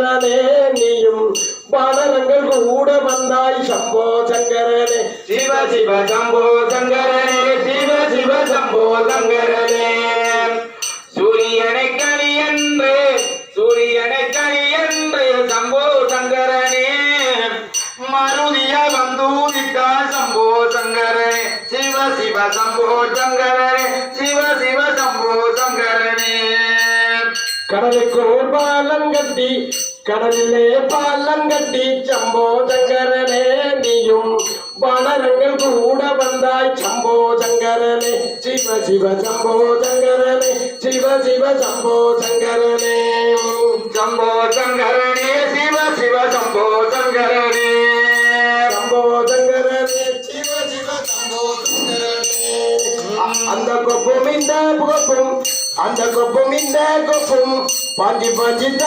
சங்கரனே நீயும் பானரங்கள் கூட வந்தாய் சம்போ சங்கரனே சிவ சிவ சம்போ சங்கரனே சிவ சிவ சம்போ சங்கரனே சூரியனை கனி என்று சம்போ சங்கரனே மருதிய வந்தூதித்தா சம்போ சங்கரனே சிவ சிவ சம்போ சங்கரனே சிவ சிவ சம்போ சங்கரனே கடலுக்குள் பாலங்கட்டி கடலிலே பாலங்கட்டி சம்போ சங்கரனே நீயும் பானரங்கள் கூட வந்தாய் சம்போ சங்கரனே சிவ சிவ சம்போ சங்கரனே சிவ சிவ சம்போ சங்கரனே சம்போ சங்கரனே சிவ சிவ சம்போ சங்கரனே சம்போ சங்கரனே சிவ சிவ சம்போ சங்கரனே அந்த கொப்பும் இந்த கொப்பும் அந்த கொப்பும் இந்த கொப்பும் பாஞ்சி பாஞ்சி